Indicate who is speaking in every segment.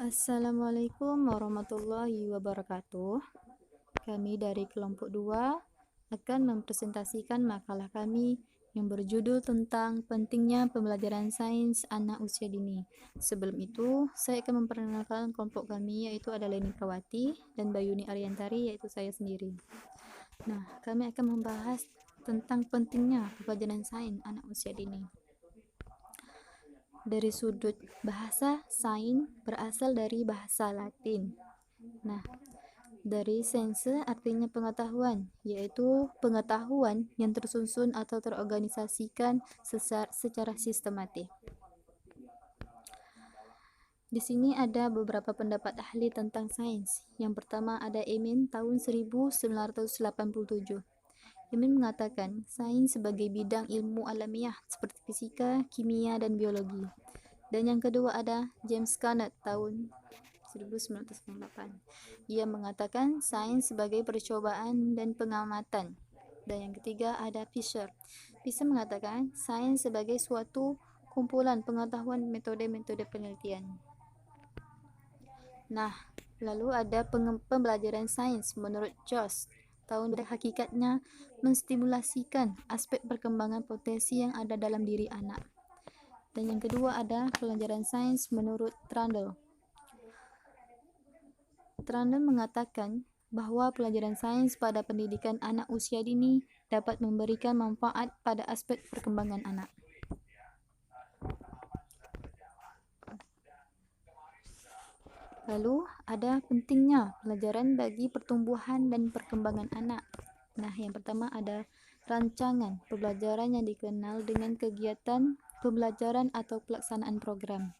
Speaker 1: Assalamualaikum warahmatullahi wabarakatuh. Kami dari kelompok 2 akan mempresentasikan makalah kami yang berjudul tentang pentingnya pembelajaran sains anak usia dini. Sebelum itu, saya akan memperkenalkan kelompok kami, yaitu ada Leni Prawati dan Bayuni Ariantari, yaitu saya sendiri. Nah, kami akan membahas tentang pentingnya pembelajaran sains anak usia dini. Dari sudut bahasa, sains berasal dari bahasa Latin. Nah, dari sense artinya pengetahuan, yaitu pengetahuan yang tersusun atau terorganisasikan secara sistematik. Di sini ada beberapa pendapat ahli tentang sains. Yang pertama ada Emin tahun 1987. Emin mengatakan sains sebagai bidang ilmu alamiah seperti fisika, kimia, dan biologi. Dan yang kedua ada James Canutt tahun 1998. Ia mengatakan sains sebagai percobaan dan pengamatan. Dan yang ketiga ada Fisher. Fisher mengatakan sains sebagai suatu kumpulan pengetahuan metode-metode penelitian. Nah, lalu ada pembelajaran sains menurut Jost. Tahun hakikatnya menstimulasikan aspek perkembangan potensi yang ada dalam diri anak. Dan yang kedua ada pelajaran sains menurut Trundle. Trundle mengatakan bahwa pelajaran sains pada pendidikan anak usia dini dapat memberikan manfaat pada aspek perkembangan anak. Lalu ada pentingnya pelajaran bagi pertumbuhan dan perkembangan anak. Nah, yang pertama ada rancangan pembelajaran yang dikenal dengan kegiatan pembelajaran atau pelaksanaan program,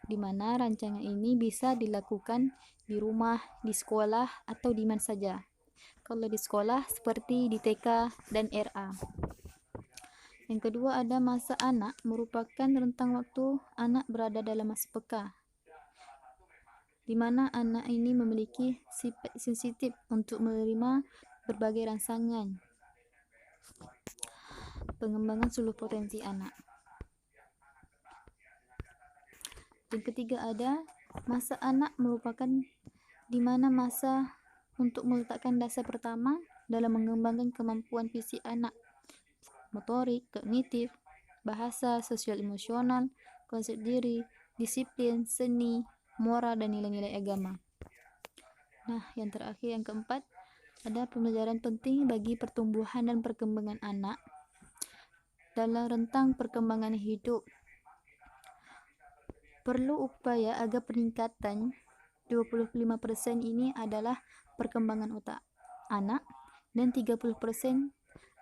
Speaker 1: di mana rancangan ini bisa dilakukan di rumah, di sekolah, atau di mana saja. Kalau di sekolah seperti di TK dan RA. Yang kedua ada masa anak, merupakan rentang waktu anak berada dalam masa peka, di mana anak ini memiliki sifat sensitif untuk menerima berbagai rangsangan. Pengembangan seluruh potensi anak. Yang ketiga ada masa anak, merupakan di mana masa untuk meletakkan dasar pertama dalam mengembangkan kemampuan fisik anak, motorik, kognitif, bahasa, sosial emosional, konsep diri, disiplin, seni, moral, dan nilai-nilai agama. Nah, yang terakhir yang keempat ada pembelajaran penting bagi pertumbuhan dan perkembangan anak dalam rentang perkembangan hidup. Perlu upaya agar peningkatan 25% ini adalah perkembangan otak anak dan 30%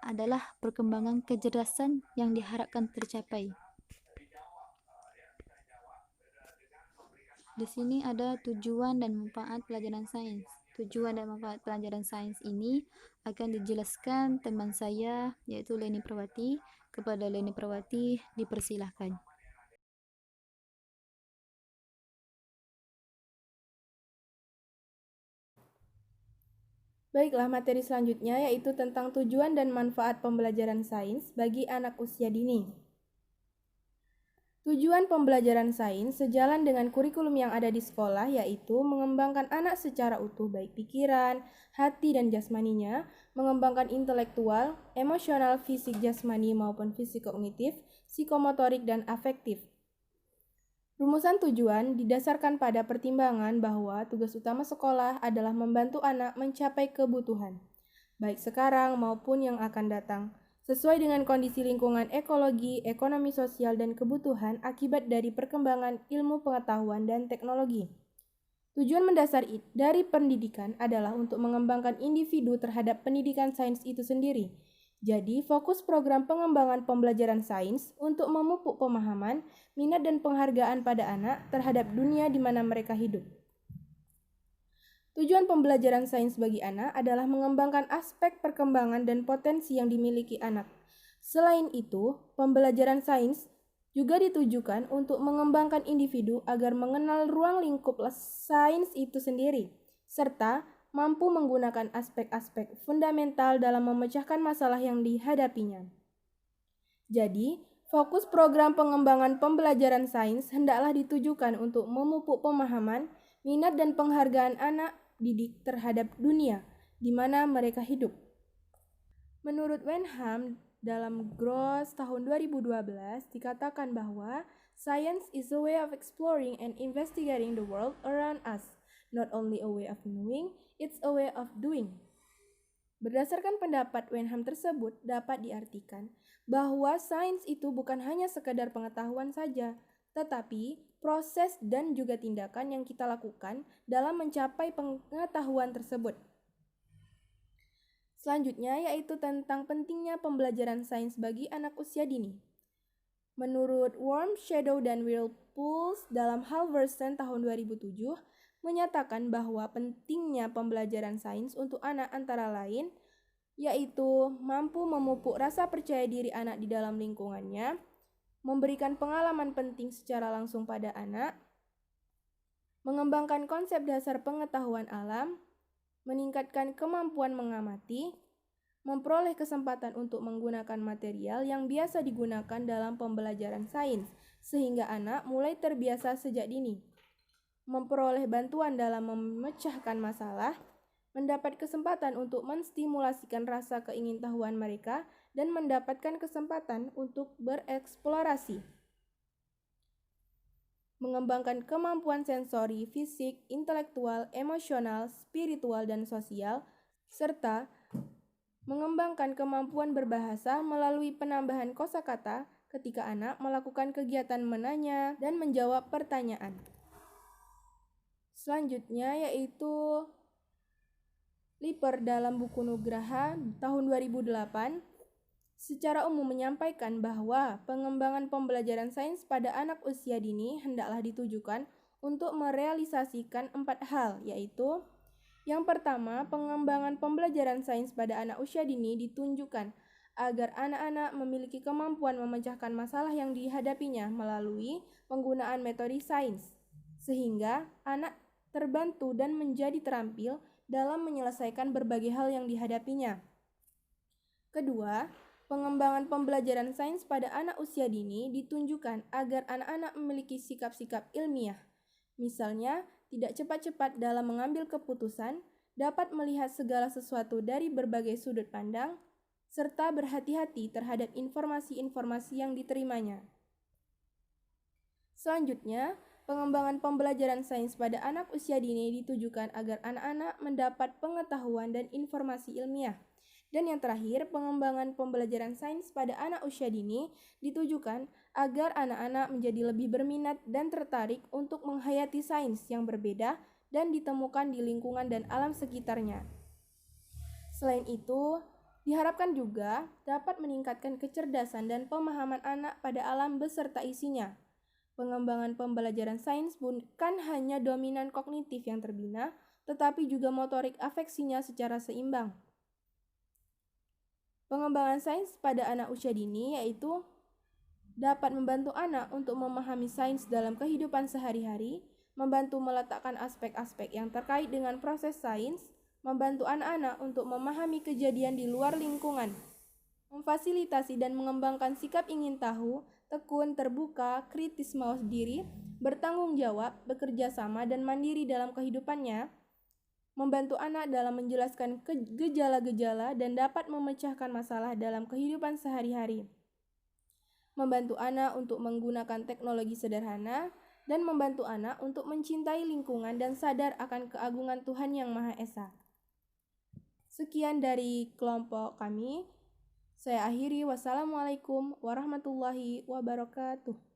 Speaker 1: adalah perkembangan kecerdasan yang diharapkan tercapai. Di sini ada tujuan dan manfaat pelajaran sains. Tujuan dan manfaat pelajaran sains ini akan dijelaskan teman saya, yaitu Leni Prawati. Kepada Leni Prawati dipersilahkan.
Speaker 2: Baiklah, materi selanjutnya yaitu tentang tujuan dan manfaat pembelajaran sains bagi anak usia dini. Tujuan pembelajaran sains sejalan dengan kurikulum yang ada di sekolah yaitu mengembangkan anak secara utuh baik pikiran, hati, dan jasmaninya, mengembangkan intelektual, emosional, fisik jasmani maupun fisik kognitif, psikomotorik, dan afektif. Rumusan tujuan didasarkan pada pertimbangan bahwa tugas utama sekolah adalah membantu anak mencapai kebutuhan, baik sekarang maupun yang akan datang, sesuai dengan kondisi lingkungan ekologi, ekonomi sosial, dan kebutuhan akibat dari perkembangan ilmu pengetahuan dan teknologi. Tujuan mendasar dari pendidikan adalah untuk mengembangkan individu terhadap pendidikan sains itu sendiri. Jadi, fokus program pengembangan pembelajaran sains untuk memupuk pemahaman, minat, dan penghargaan pada anak terhadap dunia di mana mereka hidup. Tujuan pembelajaran sains bagi anak adalah mengembangkan aspek perkembangan dan potensi yang dimiliki anak. Selain itu, pembelajaran sains juga ditujukan untuk mengembangkan individu agar mengenal ruang lingkup sains itu sendiri, serta mampu menggunakan aspek-aspek fundamental dalam memecahkan masalah yang dihadapinya. Jadi, Fokus program pengembangan pembelajaran sains hendaklah ditujukan untuk memupuk pemahaman, minat dan penghargaan anak didik terhadap dunia di mana mereka hidup. Menurut Wenham, dalam Gross tahun 2012 dikatakan bahwa science is a way of exploring and investigating the world around us, not only a way of knowing, it's a way of doing. Berdasarkan pendapat Wenham tersebut dapat diartikan bahwa sains itu bukan hanya sekadar pengetahuan saja, tetapi proses dan juga tindakan yang kita lakukan dalam mencapai pengetahuan tersebut. Selanjutnya yaitu tentang pentingnya pembelajaran sains bagi anak usia dini. Menurut Worm, Shadow, dan Whirlpools dalam Halvorsen tahun 2007 menyatakan bahwa pentingnya pembelajaran sains untuk anak antara lain yaitu mampu memupuk rasa percaya diri anak di dalam lingkungannya, memberikan pengalaman penting secara langsung pada anak, mengembangkan konsep dasar pengetahuan alam, meningkatkan kemampuan mengamati, memperoleh kesempatan untuk menggunakan material yang biasa digunakan dalam pembelajaran sains, sehingga anak mulai terbiasa sejak dini, memperoleh bantuan dalam memecahkan masalah, mendapat kesempatan untuk menstimulasikan rasa keingintahuan mereka, dan mendapatkan kesempatan untuk bereksplorasi. Mengembangkan kemampuan sensori, fisik, intelektual, emosional, spiritual, dan sosial, serta mengembangkan kemampuan berbahasa melalui penambahan kosakata ketika anak melakukan kegiatan menanya dan menjawab pertanyaan. Selanjutnya yaitu Lipper dalam buku Nugraha tahun 2008 secara umum menyampaikan bahwa pengembangan pembelajaran sains pada anak usia dini hendaklah ditujukan untuk merealisasikan 4 hal, yaitu yang pertama, pengembangan pembelajaran sains pada anak usia dini ditunjukkan agar anak-anak memiliki kemampuan memecahkan masalah yang dihadapinya melalui penggunaan metode sains, sehingga anak terbantu dan menjadi terampil dalam menyelesaikan berbagai hal yang dihadapinya. Kedua, pengembangan pembelajaran sains pada anak usia dini ditunjukkan agar anak-anak memiliki sikap-sikap ilmiah. Misalnya, tidak cepat-cepat dalam mengambil keputusan, dapat melihat segala sesuatu dari berbagai sudut pandang, serta berhati-hati terhadap informasi-informasi yang diterimanya. Selanjutnya, pengembangan pembelajaran sains pada anak usia dini ditujukan agar anak-anak mendapat pengetahuan dan informasi ilmiah. Dan yang terakhir, pengembangan pembelajaran sains pada anak usia dini ditujukan agar anak-anak menjadi lebih berminat dan tertarik untuk menghayati sains yang berbeda dan ditemukan di lingkungan dan alam sekitarnya. Selain itu, diharapkan juga dapat meningkatkan kecerdasan dan pemahaman anak pada alam beserta isinya. Pengembangan pembelajaran sains bukan hanya dominan kognitif yang terbina, tetapi juga motorik afeksinya secara seimbang. Pengembangan sains pada anak usia dini yaitu dapat membantu anak untuk memahami sains dalam kehidupan sehari-hari, membantu meletakkan aspek-aspek yang terkait dengan proses sains, membantu anak-anak untuk memahami kejadian di luar lingkungan, memfasilitasi dan mengembangkan sikap ingin tahu, tekun, terbuka, kritis mawas diri, bertanggung jawab, bekerja sama, dan mandiri dalam kehidupannya, membantu anak dalam menjelaskan gejala-gejala dan dapat memecahkan masalah dalam kehidupan sehari-hari, membantu anak untuk menggunakan teknologi sederhana, dan membantu anak untuk mencintai lingkungan dan sadar akan keagungan Tuhan Yang Maha Esa. Sekian dari kelompok kami. Saya akhiri. Wassalamualaikum warahmatullahi wabarakatuh.